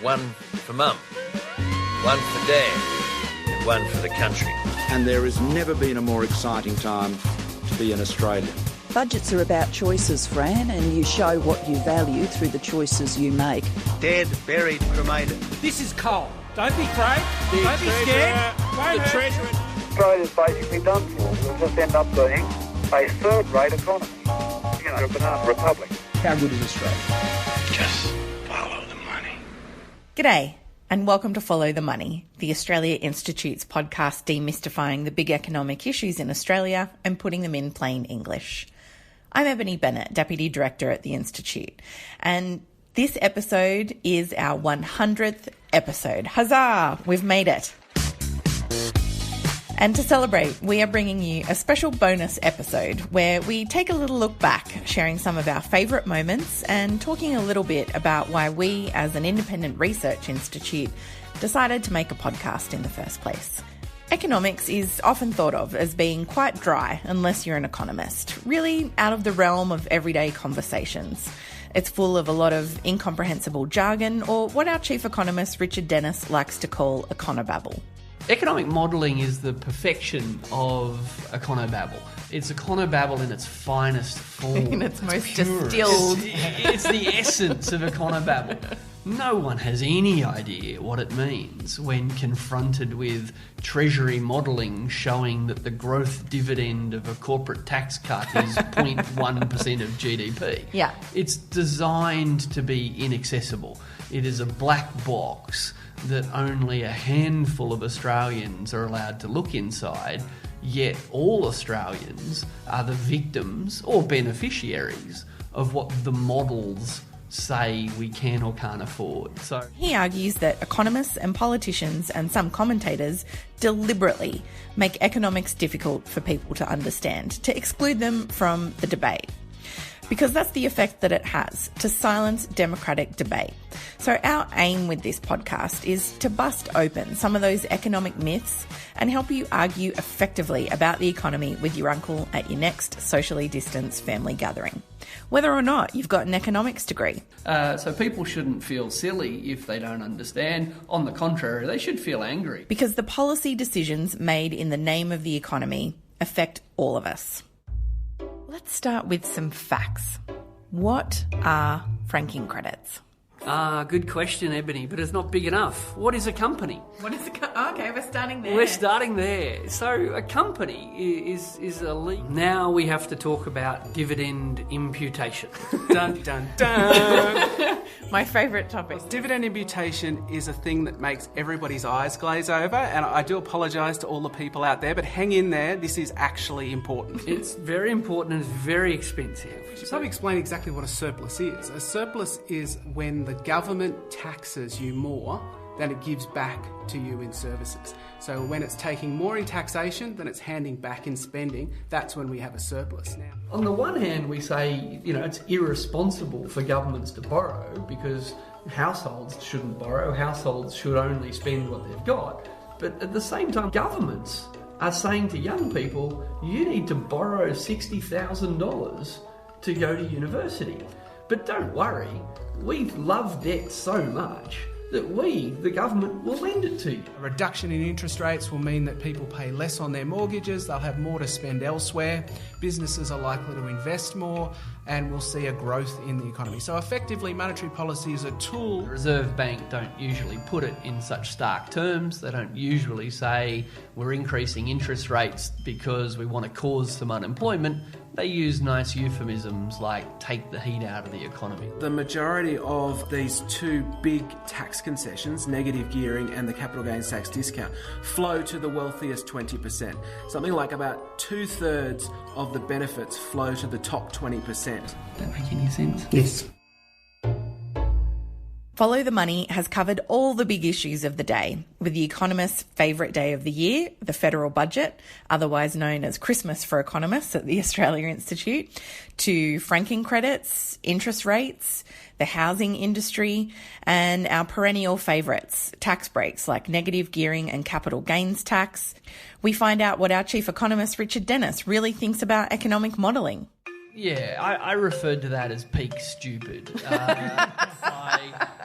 One for Mum, one for Dad, and one for the country. And there has never been a more exciting time to be an Australian. Budgets are about choices, Fran, and you show what you value through the choices you make. Dead, buried, cremated. This is coal. Don't be afraid. Don't be scared. Won't hurt. Australia's basically done for. We'll just end up being a third-rate economy. You know, a banana republic. How good is Australia? Just follow the money. G'day, and welcome to Follow the Money, the Australia Institute's podcast demystifying the big economic issues in Australia and putting them in plain English. I'm Ebony Bennett, Deputy Director at the Institute, and this episode is our 100th episode. Huzzah! We've made it. And to celebrate, we are bringing you a special bonus episode where we take a little look back, sharing some of our favourite moments and talking a little bit about why we, as an independent research institute, decided to make a podcast in the first place. Economics is often thought of as being quite dry unless you're an economist, really out of the realm of everyday conversations. It's full of a lot of incomprehensible jargon, or what our chief economist Richard Dennis likes to call econobabble. Economic modelling is the perfection of econobabble. It's econobabble in its finest form. In its most distilled. It's the essence of econobabble. No one has any idea what it means when confronted with Treasury modelling showing that the growth dividend of a corporate tax cut is 0.1% of GDP. Yeah. It's designed to be inaccessible. It is a black box that only a handful of Australians are allowed to look inside, yet all Australians are the victims or beneficiaries of what the models say we can or can't afford. So he argues that economists and politicians and some commentators deliberately make economics difficult for people to understand, to exclude them from the debate. Because that's the effect that it has, to silence democratic debate. So our aim with this podcast is to bust open some of those economic myths and help you argue effectively about the economy with your uncle at your next socially distanced family gathering, whether or not you've got an economics degree. So people shouldn't feel silly if they don't understand. On the contrary, they should feel angry. Because the policy decisions made in the name of the economy affect all of us. Let's start with some facts. What are franking credits? Good question, Ebony, but it's not big enough. What is a company? Okay, we're starting there. We're starting there. So a company is a league. Now we have to talk about dividend imputation. Dun, dun, dun. My favourite topic. Dividend imputation is a thing that makes everybody's eyes glaze over, and I do apologise to all the people out there, but hang in there, this is actually important. It's very important and it's very expensive. So let me explain exactly what a surplus is. A surplus is when the government taxes you more than it gives back to you in services. So when it's taking more in taxation than it's handing back in spending, that's when we have a surplus. Now, on the one hand, we say, it's irresponsible for governments to borrow because households shouldn't borrow, households should only spend what they've got. But at the same time, governments are saying to young people, you need to borrow $60,000 to go to university. But don't worry, we love debt so much that we, the government, will lend it to you. a reduction in interest rates will mean that people pay less on their mortgages, they'll have more to spend elsewhere, businesses are likely to invest more, and we'll see a growth in the economy. So effectively, monetary policy is a tool. The Reserve Bank don't usually put it in such stark terms. They don't usually say we're increasing interest rates because we want to cause some unemployment. They use nice euphemisms like take the heat out of the economy. The majority of these two big tax concessions, negative gearing and the capital gains tax discount, flow to the wealthiest 20%. Something like about 2/3 of the benefits flow to the top 20%. That make any sense? Yes. Follow the Money has covered all the big issues of the day, with the economist's favourite day of the year, the federal budget, otherwise known as Christmas for economists at the Australia Institute, to franking credits, interest rates, the housing industry, and our perennial favourites, tax breaks like negative gearing and capital gains tax. We find out what our chief economist, Richard Dennis, really thinks about economic modelling. Yeah, I referred to that as peak stupid.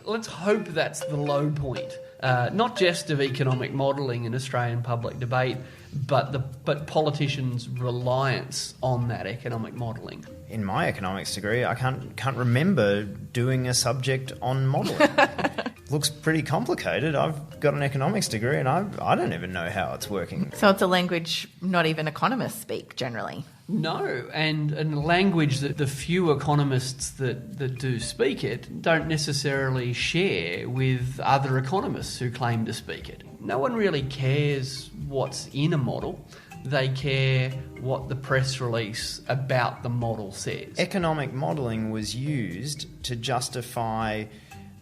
let's hope that's the low point, not just of economic modelling in Australian public debate, but politicians' reliance on that economic modelling. In my economics degree, I can't remember doing a subject on modelling. Looks pretty complicated. I've got an economics degree and I don't even know how it's working. So it's a language not even economists speak generally. No, and a language that the few economists that do speak it don't necessarily share with other economists who claim to speak it. No one really cares what's in a model. They care what the press release about the model says. Economic modelling was used to justify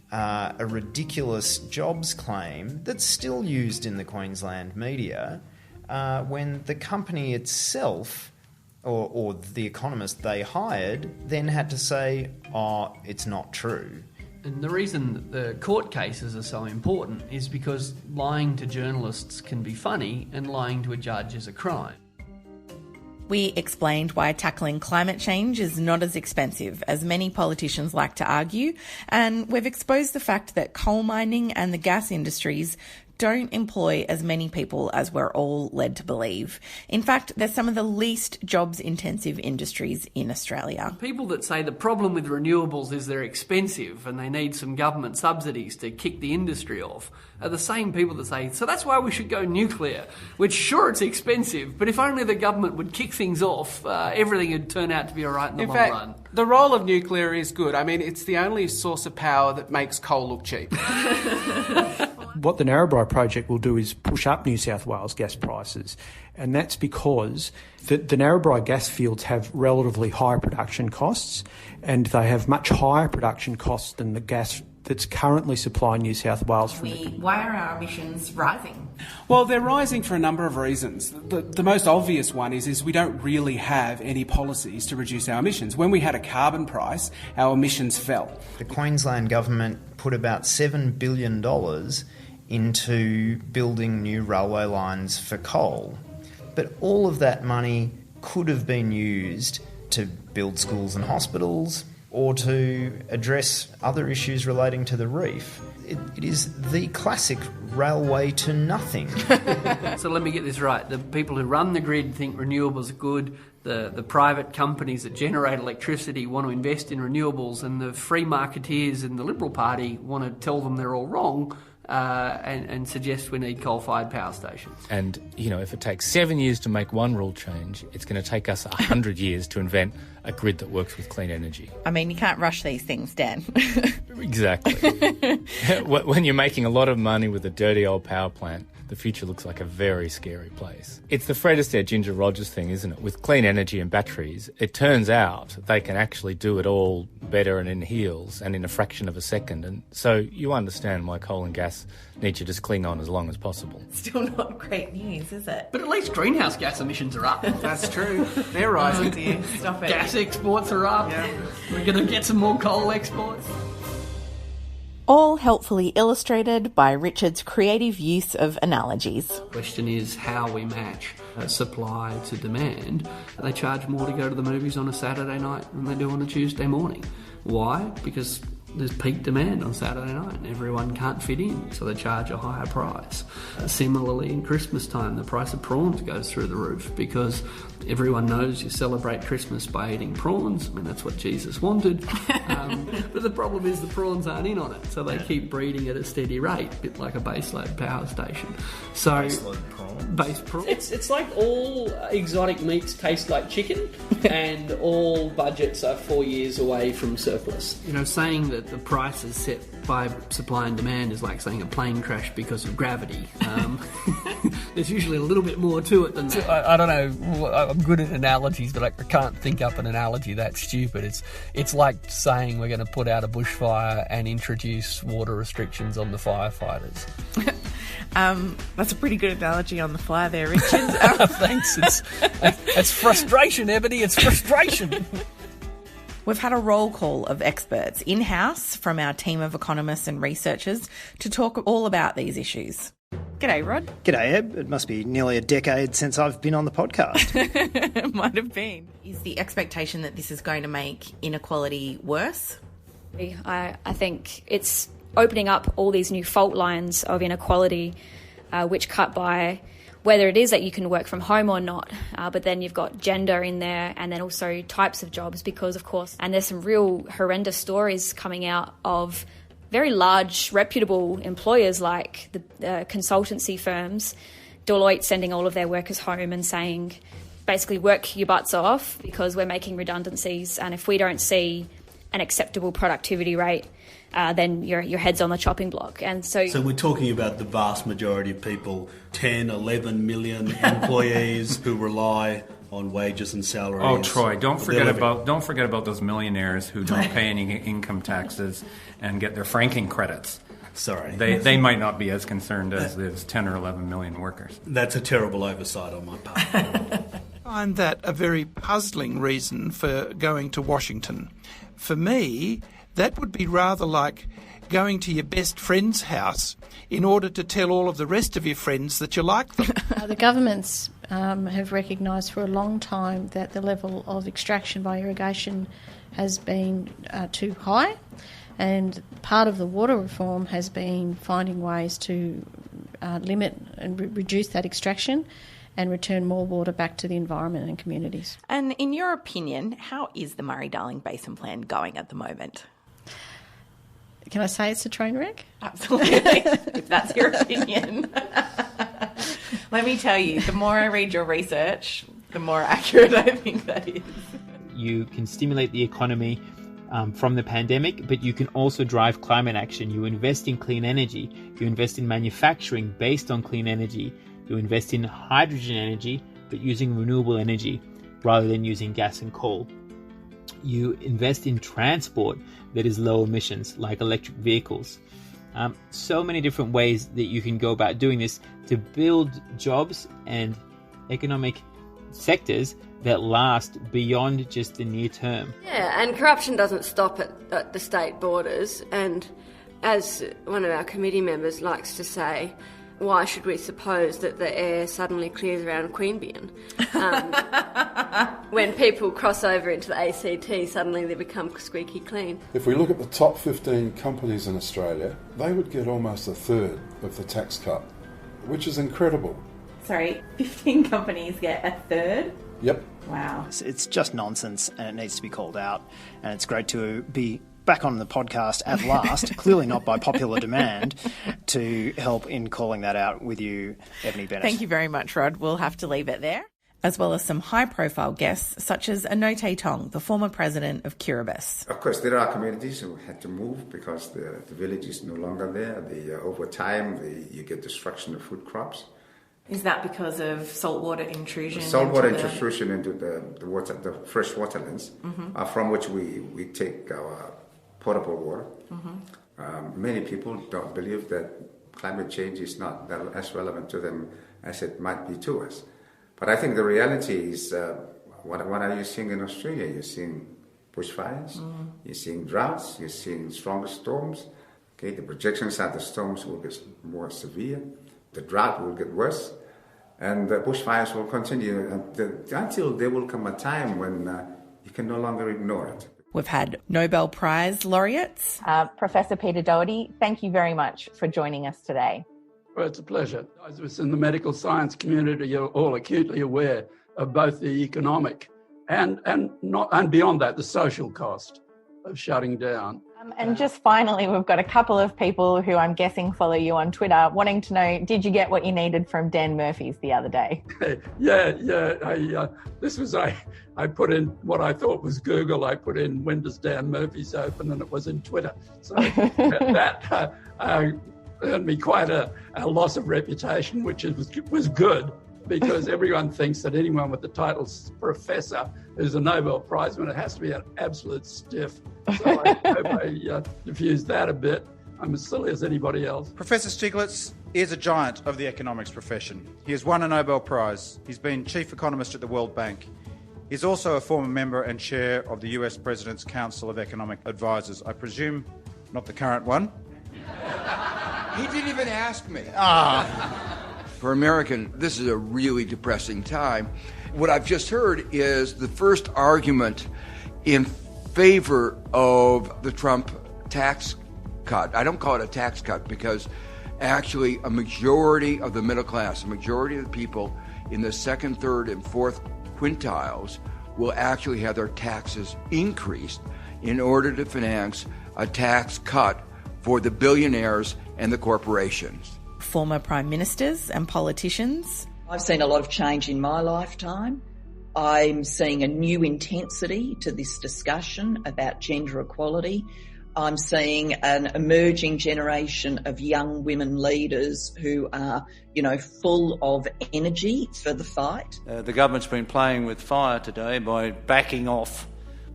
a ridiculous jobs claim that's still used in the Queensland media when the company itself or the economist they hired then had to say, oh, it's not true. And the reason that the court cases are so important is because lying to journalists can be funny and lying to a judge is a crime. We explained why tackling climate change is not as expensive as many politicians like to argue, and we've exposed the fact that coal mining and the gas industries don't employ as many people as we're all led to believe. In fact, they're some of the least jobs-intensive industries in Australia. People that say the problem with renewables is they're expensive and they need some government subsidies to kick the industry off are the same people that say, so that's why we should go nuclear, which sure it's expensive, but if only the government would kick things off, everything would turn out to be all right in the long run. The role of nuclear is good. I mean, it's the only source of power that makes coal look cheap. What the Narrabri project will do is push up New South Wales gas prices, and that's because the Narrabri gas fields have relatively high production costs, and they have much higher production costs than the gas that's currently supplying New South Wales. Why are our emissions rising? Well, they're rising for a number of reasons. The most obvious one is we don't really have any policies to reduce our emissions. When we had a carbon price, our emissions fell. The Queensland government put about $7 billion into building new railway lines for coal. But all of that money could have been used to build schools and hospitals or to address other issues relating to the reef. It is the classic railway to nothing. So let me get this right. The people who run the grid think renewables are good. The private companies that generate electricity want to invest in renewables, and the free marketeers in the Liberal Party want to tell them they're all wrong. And suggest we need coal-fired power stations. And, you know, if it takes 7 years to make one rule change, it's going to take us 100 years to invent a grid that works with clean energy. I mean, you can't rush these things, Dan. Exactly. When you're making a lot of money with a dirty old power plant, the future looks like a very scary place. It's the Fred Astaire, Ginger Rogers thing, isn't it? With clean energy and batteries, it turns out they can actually do it all better and in heels and in a fraction of a second. And so you understand why coal and gas need to just cling on as long as possible. Still not great news, is it? But at least greenhouse gas emissions are up. That's true. They're rising. Oh dear, stop it. Gas exports are up. Yeah. We're going to get some more coal exports. All helpfully illustrated by Richard's creative use of analogies. The question is how we match supply to demand. They charge more to go to the movies on a Saturday night than they do on a Tuesday morning. Why? Because there's peak demand on Saturday night and everyone can't fit in, so they charge a higher price. Similarly, in Christmas time, the price of prawns goes through the roof because everyone knows you celebrate Christmas by eating prawns. I mean, that's what Jesus wanted. But the problem is the prawns aren't in on it, so they keep breeding at a steady rate, a bit like a baseload power station. So Baseload prawns. Base prawns. It's like all exotic meats taste like chicken, and all budgets are 4 years away from surplus. You know, saying that the price is set by supply and demand is like saying a plane crashed because of gravity. There's usually a little bit more to it than that. I don't know. I'm good at analogies, but I can't think up an analogy that stupid. It's like saying we're going to put out a bushfire and introduce water restrictions on the firefighters. That's a pretty good analogy on the fly there, Richard. Thanks. It's frustration, Ebony. It's frustration. We've had a roll call of experts in-house from our team of economists and researchers to talk all about these issues. G'day, Rod. G'day, Eb. It must be nearly a decade since I've been on the podcast. It might have been. Is the expectation that this is going to make inequality worse? I think it's opening up all these new fault lines of inequality, which cut by whether it is that you can work from home or not, but then you've got gender in there and then also types of jobs because, of course, and there's some real horrendous stories coming out of very large, reputable employers like the consultancy firms, Deloitte sending all of their workers home and saying, basically, work your butts off because we're making redundancies, and if we don't see an acceptable productivity rate, then your head's on the chopping block. And so we're talking about the vast majority of people, 10, 11 million employees who rely on wages and salaries. Oh, Troy, don't forget about those millionaires who don't pay any income taxes and get their franking credits. Sorry. They might not be as concerned as those 10 or 11 million workers. That's a terrible oversight on my part. I find that a very puzzling reason for going to Washington. For me, that would be rather like going to your best friend's house in order to tell all of the rest of your friends that you like them. The governments have recognised for a long time that the level of extraction by irrigation has been too high, and part of the water reform has been finding ways to limit and reduce that extraction and return more water back to the environment and communities. And in your opinion, how is the Murray-Darling Basin Plan going at the moment? Can I say it's a train wreck? Absolutely, if that's your opinion. Let me tell you, the more I read your research, the more accurate I think that is. You can stimulate the economy from the pandemic, but you can also drive climate action. You invest in clean energy. You invest in manufacturing based on clean energy. You invest in hydrogen energy, but using renewable energy rather than using gas and coal. You invest in transport that is low emissions, like electric vehicles. So many different ways that you can go about doing this to build jobs and economic sectors that last beyond just the near term. Yeah, and corruption doesn't stop at the state borders. And as one of our committee members likes to say, why should we suppose that the air suddenly clears around Queanbeyan? When people cross over into the ACT, suddenly they become squeaky clean. If we look at the top 15 companies in Australia, they would get almost a third of the tax cut, which is incredible. Sorry, 15 companies get a third? Yep. Wow. It's just nonsense and it needs to be called out. And it's great to be back on the podcast at last, clearly not by popular demand, to help in calling that out with you, Ebony Bennett. Thank you very much, Rod. We'll have to leave it there. As well as some high-profile guests, such as Anote Tong, the former president of Kiribati. Of course, there are communities who had to move because the village is no longer there. Over time, you get destruction of food crops. Is that because of saltwater intrusion? Saltwater intrusion into the water, the fresh waterlands, from which we take our potable water. Many people don't believe that climate change is not that as relevant to them as it might be to us. But I think the reality is, what are you seeing in Australia? You're seeing bushfires, you're seeing droughts, you're seeing stronger storms. Okay, the projections are the storms will get more severe, the drought will get worse, and the bushfires will continue until there will come a time when you can no longer ignore it. We've had Nobel Prize laureates. Professor Peter Doherty, thank you very much for joining us today. Well, it's a pleasure. Those of us in the medical science community are all acutely aware of both the economic and beyond that, the social cost of shutting down. And just finally, we've got a couple of people who I'm guessing follow you on Twitter wanting to know, did you get what you needed from Dan Murphy's the other day? I put in what I thought was Google. I put in, when does Dan Murphy's open? And it was in Twitter. So that earned me quite a loss of reputation, which was good, because everyone thinks that anyone with the title professor who's a Nobel Prize winner has to be an absolute stiff. So I hope I diffused that a bit. I'm as silly as anybody else. Professor Stiglitz is a giant of the economics profession. He has won a Nobel Prize. He's been chief economist at the World Bank. He's also a former member and chair of the US President's Council of Economic Advisors. I presume not the current one. He didn't even ask me. For American, this is a really depressing time. What I've just heard is the first argument in favour of the Trump tax cut. I don't call it a tax cut because actually a majority of the middle class, a majority of the people in the second, third, and fourth quintiles will actually have their taxes increased in order to finance a tax cut for the billionaires and the corporations. Former prime ministers and politicians. I've seen a lot of change in my lifetime. I'm seeing a new intensity to this discussion about gender equality. I'm seeing an emerging generation of young women leaders who are, full of energy for the fight. The government's been playing with fire today by backing off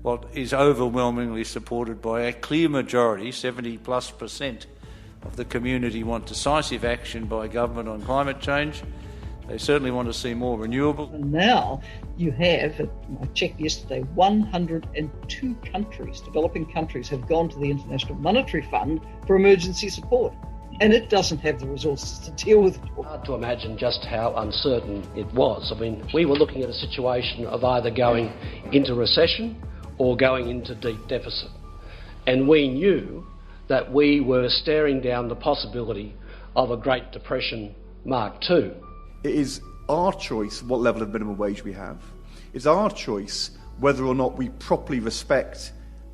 what is overwhelmingly supported by a clear majority, 70+% of the community want decisive action by government on climate change. They certainly want to see more renewable. And now you have, I checked yesterday, 102 countries, developing countries, have gone to the International Monetary Fund for emergency support. And it doesn't have the resources to deal with it all. Hard to imagine just how uncertain it was. I mean, we were looking at a situation of either going into recession or going into deep deficit. And we knew that we were staring down the possibility of a Great Depression Mark II. It is our choice what level of minimum wage we have. It's our choice whether or not we properly respect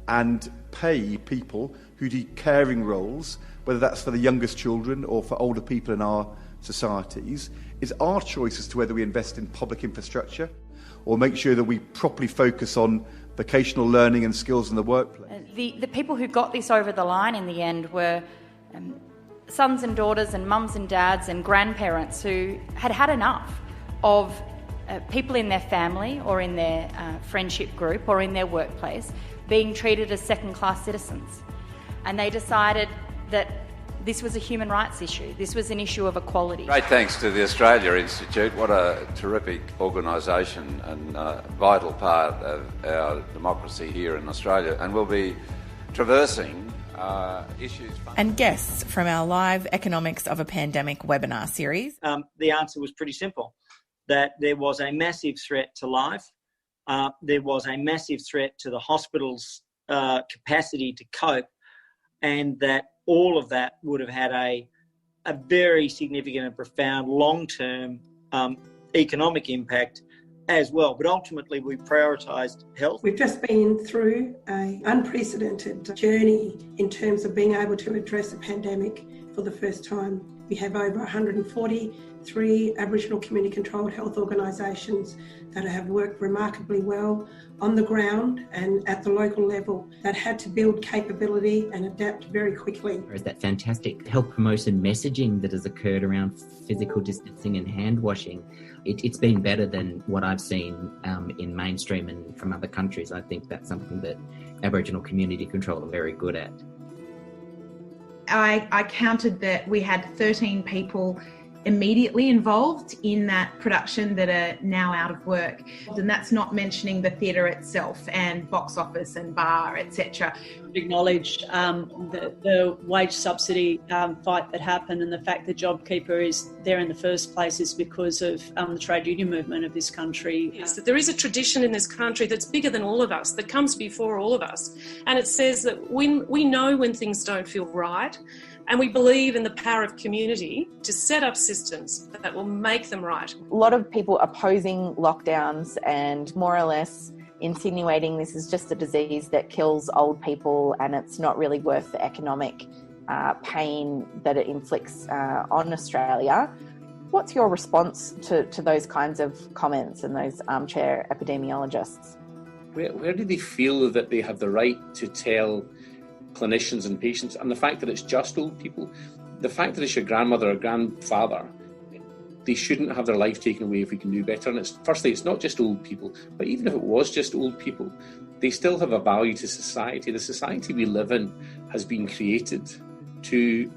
and pay people who do caring roles, whether that's for the youngest children or for older people in our societies. It's our choice as to whether we invest in public infrastructure or make sure that we properly focus on vocational learning and skills in the workplace. The people who got this over the line in the end were sons and daughters and mums and dads and grandparents who had had enough of people in their family or in their friendship group or in their workplace being treated as second-class citizens. And they decided that this was a human rights issue. This was an issue of equality. Great thanks to the Australia Institute. What a terrific organisation and vital part of our democracy here in Australia. And we'll be traversing issues. And guests from our live Economics of a Pandemic webinar series. The answer was pretty simple, that there was a massive threat to life. There was a massive threat to the hospital's capacity to cope, and that all of that would have had a very significant and profound long-term economic impact as well. But ultimately, we prioritised health. We've just been through an unprecedented journey in terms of being able to address a pandemic for the first time. We have over 143 Aboriginal community-controlled health organisations that have worked remarkably well on the ground and at the local level, that had to build capability and adapt very quickly. There's that fantastic health promotion messaging that has occurred around physical distancing and hand washing. It's been better than what I've seen in mainstream and from other countries. I think that's something that Aboriginal community control are very good at. I counted that we had 13 people immediately involved in that production that are now out of work. And that's not mentioning the theatre itself and box office and bar, etc. Acknowledge the wage subsidy fight that happened, and the fact that JobKeeper is there in the first place is because of the trade union movement of this country. Is that there is a tradition in this country that's bigger than all of us, that comes before all of us. And it says that we know when things don't feel right, and we believe in the power of community to set up systems that will make them right. A lot of people opposing lockdowns and more or less insinuating this is just a disease that kills old people and it's not really worth the economic pain that it inflicts on Australia. What's your response to those kinds of comments and those armchair epidemiologists? Where do they feel that they have the right to tell clinicians and patients, and the fact that it's just old people, the fact that it's your grandmother or grandfather, they shouldn't have their life taken away if we can do better. And firstly, it's not just old people, but even if it was just old people, they still have a value to society. The society we live in has been created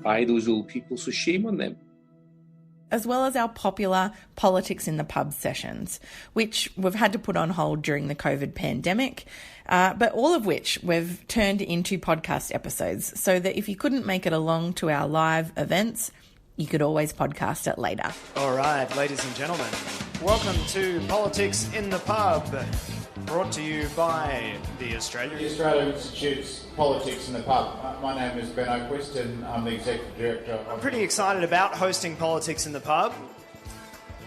by those old people, so shame on them. As well as our popular Politics in the Pub sessions, which we've had to put on hold during the COVID pandemic, but all of which we've turned into podcast episodes so that if you couldn't make it along to our live events, you could always podcast it later. All right, ladies and gentlemen, welcome to Politics in the Pub. brought to you by the Australia Institute's Politics in the Pub. My name is Ben Oaquist and I'm the Executive Director. I'm pretty excited about hosting Politics in the Pub.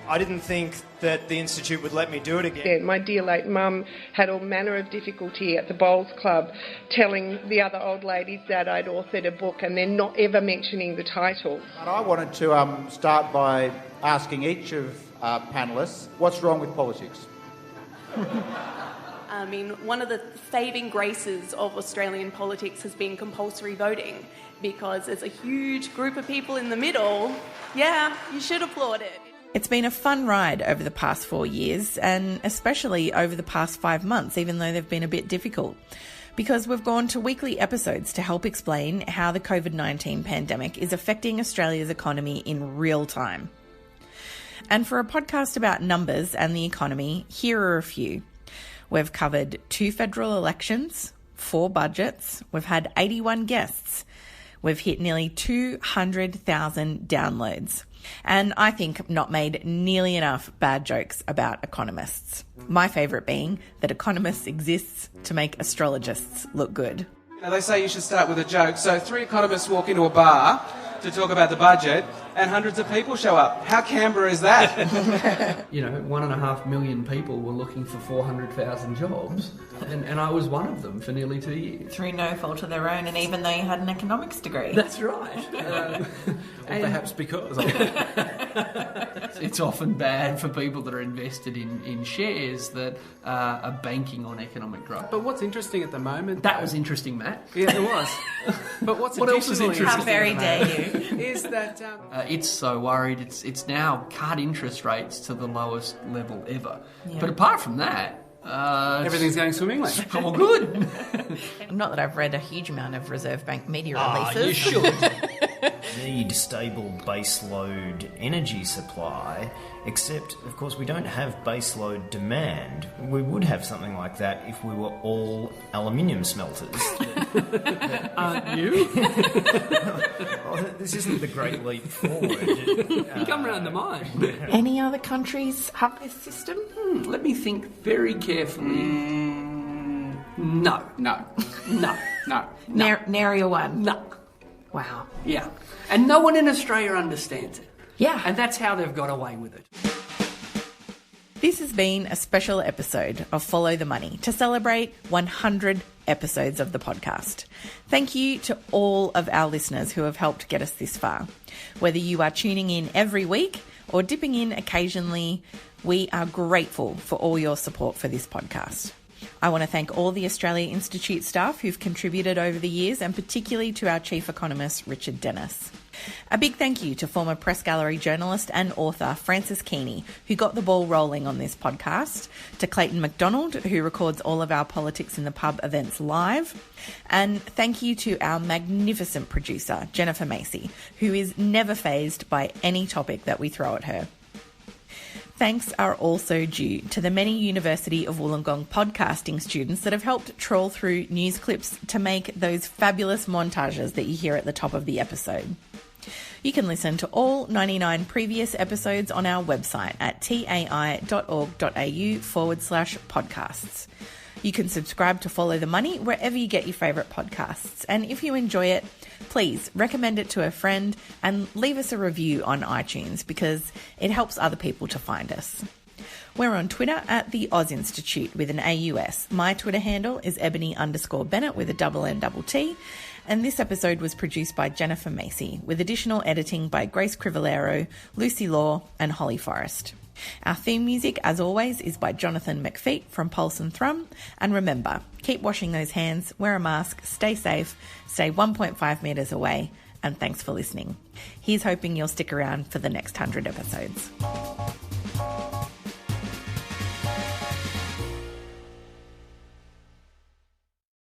I didn't think that the Institute would let me do it again. Yeah, my dear late mum had all manner of difficulty at the Bowls Club telling the other old ladies that I'd authored a book and then not ever mentioning the title. And I wanted to start by asking each of our panellists, what's wrong with politics? I mean, one of the saving graces of Australian politics has been compulsory voting, because there's a huge group of people in the middle. Yeah, you should applaud it. It's been a fun ride over the past 4 years, and especially over the past 5 months, even though they've been a bit difficult, because we've gone to weekly episodes to help explain how the COVID-19 pandemic is affecting Australia's economy in real time. And for a podcast about numbers and the economy, here are a few. We've covered 2 federal elections, 4 budgets, we've had 81 guests, we've hit nearly 200,000 downloads, and I think not made nearly enough bad jokes about economists. My favourite being that economists exist to make astrologists look good. Now, they say you should start with a joke. So 3 economists walk into a bar to talk about the budget and hundreds of people show up. How Canberra is that? 1.5 million people were looking for 400,000 jobs, and I was one of them for nearly 2 years. Through no fault of their own, and even though you had an economics degree. That's right. Or perhaps because. It's often bad for people that are invested in shares that are banking on economic growth. But what's interesting at the moment... That was interesting, Matt. Yeah, it was. But what's what else is interesting? How very dare you? Is that... It's so worried. It's now cut interest rates to the lowest level ever. Yeah. But apart from that... everything's going swimmingly. All good. Not that I've read a huge amount of Reserve Bank media releases. You should. Need stable baseload energy supply, except, of course, we don't have baseload demand. We would have something like that if we were all aluminium smelters. Aren't you? Well, this isn't the great leap forward. You come round the mind. Any other countries have this system? Let me think very carefully. No. Nary a one. No. Wow. Yeah. And no one in Australia understands it. Yeah. And that's how they've got away with it. This has been a special episode of Follow the Money to celebrate 100 episodes of the podcast. Thank you to all of our listeners who have helped get us this far. Whether you are tuning in every week or dipping in occasionally, we are grateful for all your support for this podcast. I want to thank all the Australia Institute staff who've contributed over the years, and particularly to our Chief Economist, Richard Dennis. A big thank you to former Press Gallery journalist and author Frances Keeney, who got the ball rolling on this podcast, to Clayton McDonald, who records all of our Politics in the Pub events live, and thank you to our magnificent producer, Jennifer Macey, who is never fazed by any topic that we throw at her. Thanks are also due to the many University of Wollongong podcasting students that have helped trawl through news clips to make those fabulous montages that you hear at the top of the episode. You can listen to all 99 previous episodes on our website at tai.org.au/podcasts. You can subscribe to Follow the Money wherever you get your favourite podcasts. And if you enjoy it, please recommend it to a friend and leave us a review on iTunes, because it helps other people to find us. We're on Twitter at the Oz Institute with an AUS. My Twitter handle is Ebony_Bennett with a ~N_T. And this episode was produced by Jennifer Macey, with additional editing by Grace Crivellaro, Lucy Luo, and Holly Forrest. Our theme music, as always, is by Jonathan McFeet from Pulse and Thrum. And remember, keep washing those hands, wear a mask, stay safe, stay 1.5 metres away, and thanks for listening. Here's hoping you'll stick around for the next 100 episodes.